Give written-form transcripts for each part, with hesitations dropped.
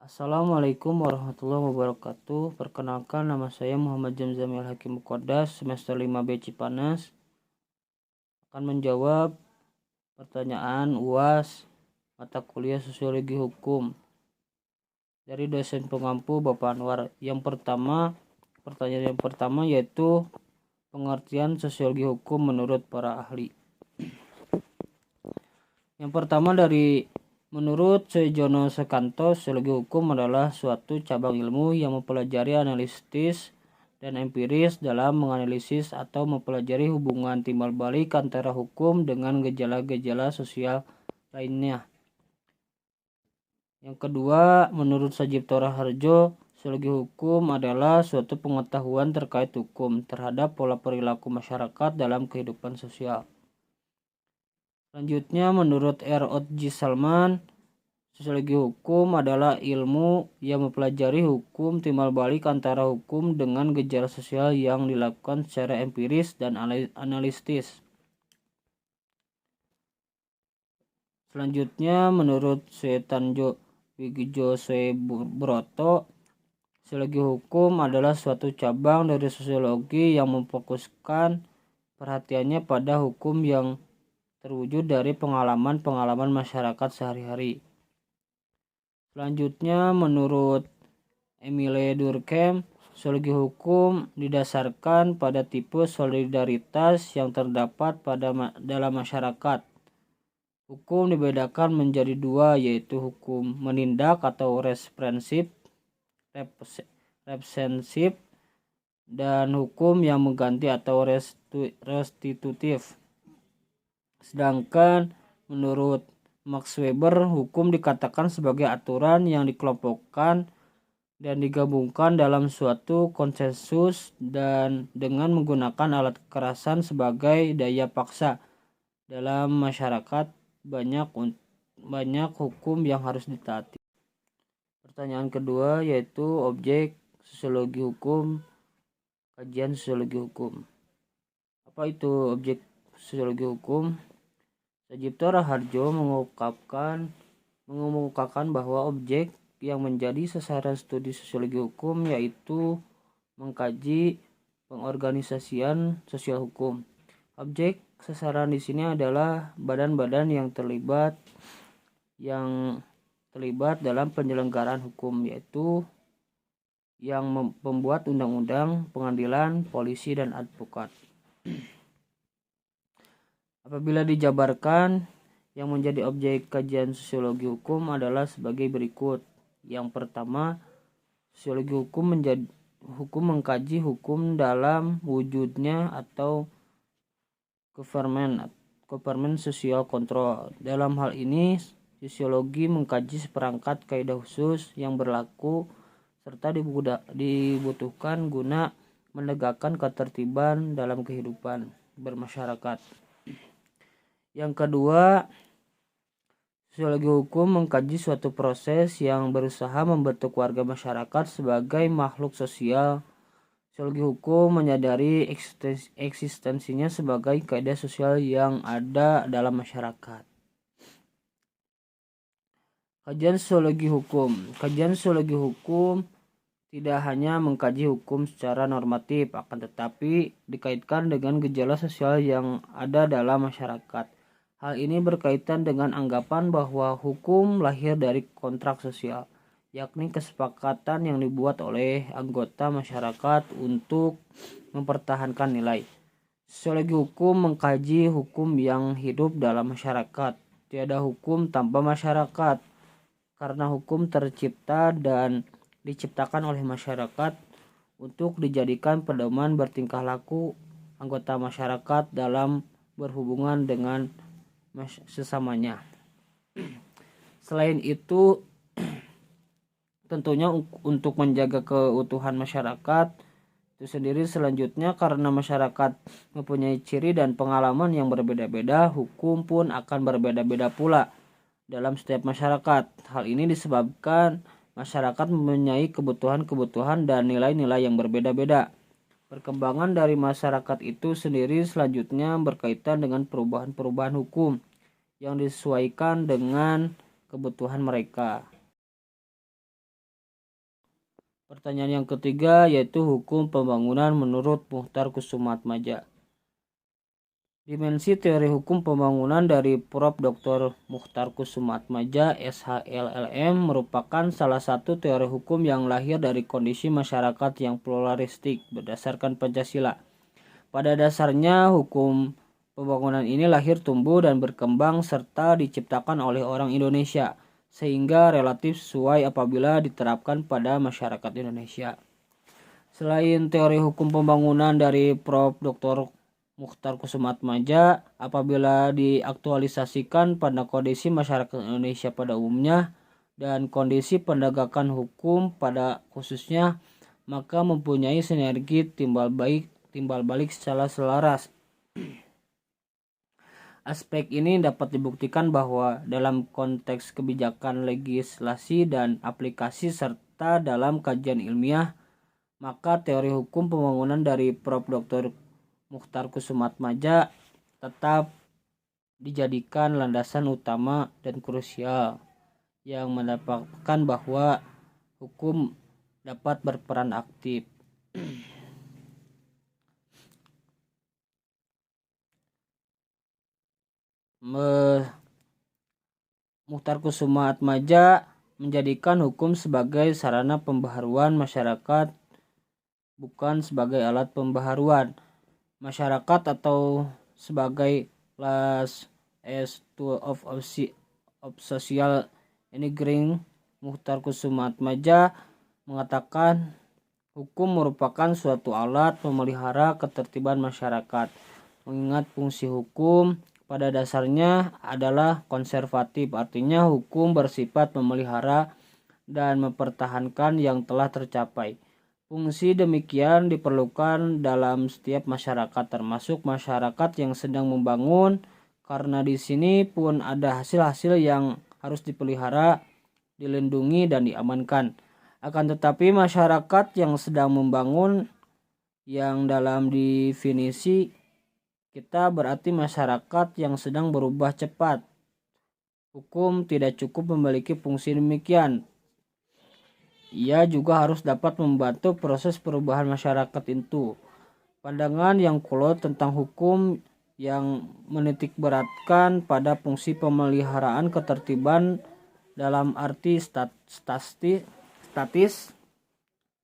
Assalamualaikum warahmatullahi wabarakatuh. Perkenalkan, nama saya Muhammad Jamzamil Hakim Muqaddas, semester 5B Cipanas. Akan menjawab pertanyaan UAS mata kuliah Sosiologi Hukum dari dosen pengampu Bapak Anwar. Pertanyaan yang pertama yaitu pengertian sosiologi hukum menurut para ahli. Yang pertama menurut Soejono Sekanto, sosiologi hukum adalah suatu cabang ilmu yang mempelajari analitis dan empiris dalam menganalisis atau mempelajari hubungan timbal balik antara hukum dengan gejala-gejala sosial lainnya. Yang kedua, menurut Sajipto Raharjo, sosiologi hukum adalah suatu pengetahuan terkait hukum terhadap pola perilaku masyarakat dalam kehidupan sosial. Selanjutnya, menurut R. Otji Salman, sosiologi hukum adalah ilmu yang mempelajari hukum timbal balik antara hukum dengan gejala sosial yang dilakukan secara empiris dan analitis. Selanjutnya, menurut Suetanjo Wigjosebroto, sosiologi hukum adalah suatu cabang dari sosiologi yang memfokuskan perhatiannya pada hukum yang terwujud dari pengalaman-pengalaman masyarakat sehari-hari. Selanjutnya, menurut Emile Durkheim, sosiologi hukum didasarkan pada tipe solidaritas yang terdapat dalam masyarakat. Hukum dibedakan menjadi dua, yaitu hukum menindak atau reprensif dan hukum yang mengganti atau restitutif. Sedangkan menurut Max Weber, hukum dikatakan sebagai aturan yang dikelompokkan dan digabungkan dalam suatu konsensus dan dengan menggunakan alat kekerasan sebagai daya paksa dalam masyarakat. Banyak hukum yang harus ditaati. Pertanyaan kedua yaitu objek sosiologi hukum, kajian sosiologi hukum. Apa itu objek sosiologi hukum? Sajipto Raharjo mengemukakan bahwa objek yang menjadi sasaran studi sosiologi hukum yaitu mengkaji pengorganisasian sosial hukum. Objek sasaran di sini adalah badan-badan yang terlibat dalam penyelenggaraan hukum, yaitu yang membuat undang-undang, pengadilan, polisi, dan advokat. Apabila dijabarkan, yang menjadi objek kajian sosiologi hukum adalah sebagai berikut. Yang pertama, sosiologi hukum mengkaji hukum dalam wujudnya atau government social control. Dalam hal ini, sosiologi mengkaji seperangkat kaidah khusus yang berlaku serta dibutuhkan guna menegakkan ketertiban dalam kehidupan bermasyarakat. Yang kedua, sosiologi hukum mengkaji suatu proses yang berusaha membentuk warga masyarakat sebagai makhluk sosial. Sosiologi hukum menyadari eksistensinya sebagai kaidah sosial yang ada dalam masyarakat. Kajian sosiologi hukum. Kajian sosiologi hukum tidak hanya mengkaji hukum secara normatif, akan tetapi dikaitkan dengan gejala sosial yang ada dalam masyarakat. Hal ini berkaitan dengan anggapan bahwa hukum lahir dari kontrak sosial, yakni kesepakatan yang dibuat oleh anggota masyarakat untuk mempertahankan nilai. Sosiologi hukum mengkaji hukum yang hidup dalam masyarakat. Tiada hukum tanpa masyarakat, karena hukum tercipta dan diciptakan oleh masyarakat untuk dijadikan pedoman bertingkah laku anggota masyarakat dalam berhubungan dengan sesamanya. Selain itu, tentunya untuk menjaga keutuhan masyarakat itu sendiri. Selanjutnya, karena masyarakat mempunyai ciri dan pengalaman yang berbeda-beda, hukum pun akan berbeda-beda pula dalam setiap masyarakat. Hal ini disebabkan masyarakat mempunyai kebutuhan-kebutuhan dan nilai-nilai yang berbeda-beda. Perkembangan dari masyarakat itu sendiri selanjutnya berkaitan dengan perubahan-perubahan hukum yang disesuaikan dengan kebutuhan mereka. Pertanyaan yang ketiga yaitu hukum pembangunan menurut Muchtar Kusumaatmadja. Dimensi teori hukum pembangunan dari Prof. Dr. Muchtar Kusumaatmadja, SHLLM, merupakan salah satu teori hukum yang lahir dari kondisi masyarakat yang pluralistik berdasarkan Pancasila. Pada dasarnya, hukum pembangunan ini lahir, tumbuh, dan berkembang serta diciptakan oleh orang Indonesia, sehingga relatif sesuai apabila diterapkan pada masyarakat Indonesia. Selain teori hukum pembangunan dari Prof. Dr. Muchtar Kusumaatmadja, apabila diaktualisasikan pada kondisi masyarakat Indonesia pada umumnya dan kondisi penegakan hukum pada khususnya, maka mempunyai sinergi timbal balik secara selaras. Aspek ini dapat dibuktikan bahwa dalam konteks kebijakan legislasi dan aplikasi serta dalam kajian ilmiah, maka teori hukum pembangunan dari Prof. Dr. Muchtar Kusumaatmadja tetap dijadikan landasan utama dan krusial yang mendapatkan bahwa hukum dapat berperan aktif. Muchtar Kusumaatmadja menjadikan hukum sebagai sarana pembaharuan masyarakat, bukan sebagai alat pembaharuan masyarakat atau sebagai last tool of social engineering. Muchtar Kusumaatmadja mengatakan hukum merupakan suatu alat memelihara ketertiban masyarakat, mengingat fungsi hukum pada dasarnya adalah konservatif, artinya hukum bersifat memelihara dan mempertahankan yang telah tercapai. Fungsi demikian diperlukan dalam setiap masyarakat, termasuk masyarakat yang sedang membangun, karena di sini pun ada hasil-hasil yang harus dipelihara, dilindungi, dan diamankan. Akan tetapi masyarakat yang sedang membangun, yang dalam definisi kita berarti masyarakat yang sedang berubah cepat. Hukum tidak cukup memiliki fungsi demikian. Ia juga harus dapat membantu proses perubahan masyarakat itu. Pandangan yang kolot tentang hukum yang menitikberatkan pada fungsi pemeliharaan ketertiban dalam arti statis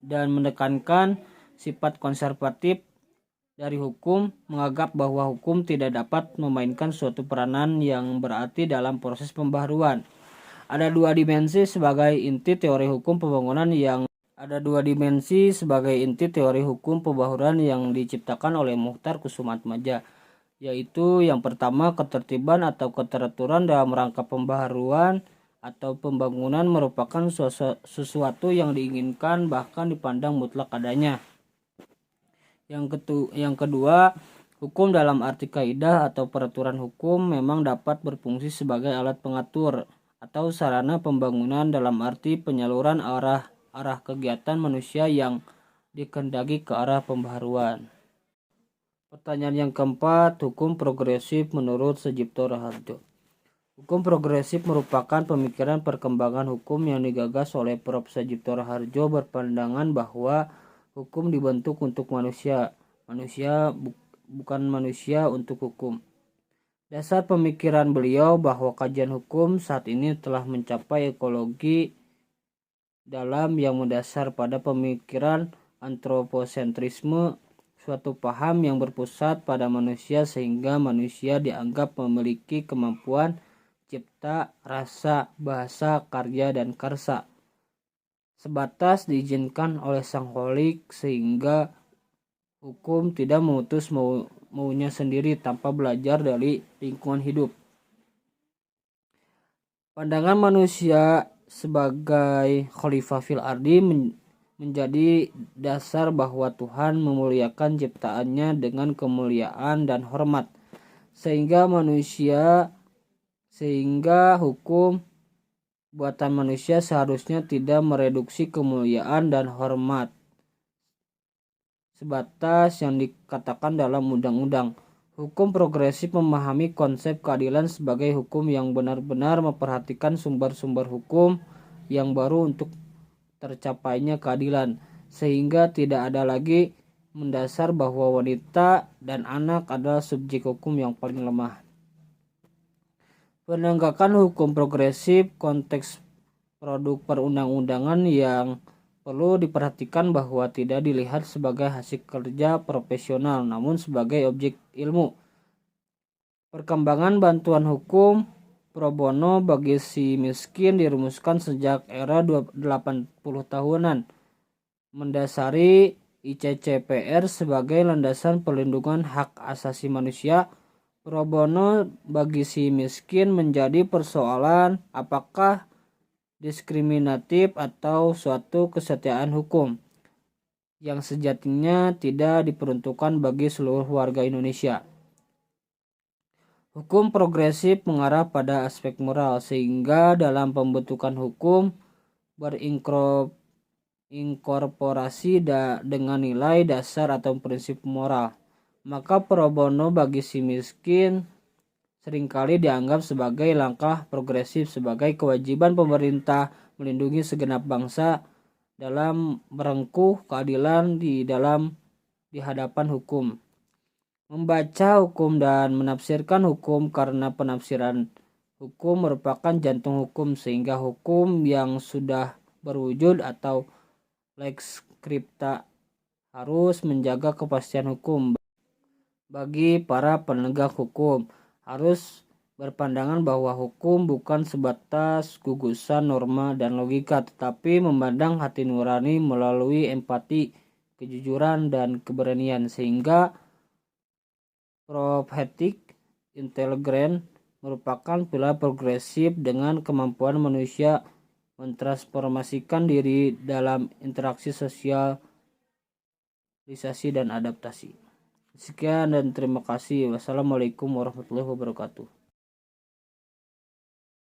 dan menekankan sifat konservatif dari hukum, menganggap bahwa hukum tidak dapat memainkan suatu peranan yang berarti dalam proses pembaharuan. Ada dua dimensi sebagai inti teori hukum pembangunan yang diciptakan oleh Muchtar Kusumaatmadja, yaitu yang pertama ketertiban atau keteraturan dalam rangka pembaharuan atau pembangunan merupakan sesuatu yang diinginkan bahkan dipandang mutlak adanya. Yang kedua, hukum dalam arti kaidah atau peraturan hukum memang dapat berfungsi sebagai alat pengatur atau sarana pembangunan dalam arti penyaluran arah kegiatan manusia yang dikehendaki ke arah pembaharuan. Pertanyaan yang keempat, hukum progresif menurut Sajipto Raharjo. Hukum progresif merupakan pemikiran perkembangan hukum yang digagas oleh Prof. Sajipto Raharjo, berpandangan bahwa hukum dibentuk untuk manusia, bukan manusia untuk hukum. Dasar pemikiran beliau bahwa kajian hukum saat ini telah mencapai ekologi dalam yang mendasar pada pemikiran antroposentrisme, suatu paham yang berpusat pada manusia sehingga manusia dianggap memiliki kemampuan cipta, rasa, bahasa, karya, dan karsa sebatas diizinkan oleh Sang Holik, sehingga hukum tidak memutus maunya sendiri tanpa belajar dari lingkungan hidup. Pandangan manusia sebagai khalifah fil ardi menjadi dasar bahwa Tuhan memuliakan ciptaannya dengan kemuliaan dan hormat, sehingga hukum buatan manusia seharusnya tidak mereduksi kemuliaan dan hormat sebatas yang dikatakan dalam undang-undang. Hukum progresif memahami konsep keadilan sebagai hukum yang benar-benar memperhatikan sumber-sumber hukum yang baru untuk tercapainya keadilan, sehingga tidak ada lagi mendasar bahwa wanita dan anak adalah subjek hukum yang paling lemah. Penegakan hukum progresif konteks produk perundang-undangan yang perlu diperhatikan bahwa tidak dilihat sebagai hasil kerja profesional namun sebagai objek ilmu. Perkembangan bantuan hukum pro bono bagi si miskin dirumuskan sejak era 80 tahunan, mendasari ICCPR sebagai landasan perlindungan hak asasi manusia. Pro bono bagi si miskin menjadi persoalan apakah diskriminatif atau suatu kesetiaan hukum yang sejatinya tidak diperuntukkan bagi seluruh warga Indonesia. Hukum progresif mengarah pada aspek moral, sehingga dalam pembentukan hukum berinkorporasi dengan nilai dasar atau prinsip moral. Maka pro bono bagi si miskin seringkali dianggap sebagai langkah progresif, sebagai kewajiban pemerintah melindungi segenap bangsa dalam merengkuh keadilan di hadapan hukum. Membaca hukum dan menafsirkan hukum, karena penafsiran hukum merupakan jantung hukum, sehingga hukum yang sudah berwujud atau lex scripta harus menjaga kepastian hukum. Bagi para penegak hukum harus berpandangan bahwa hukum bukan sebatas gugusan norma dan logika, tetapi memandang hati nurani melalui empati, kejujuran, dan keberanian, sehingga prophetic intelligence merupakan pilar progresif dengan kemampuan manusia mentransformasikan diri dalam interaksi sosialisasi dan adaptasi. Sekian dan terima kasih. Wassalamualaikum warahmatullahi wabarakatuh.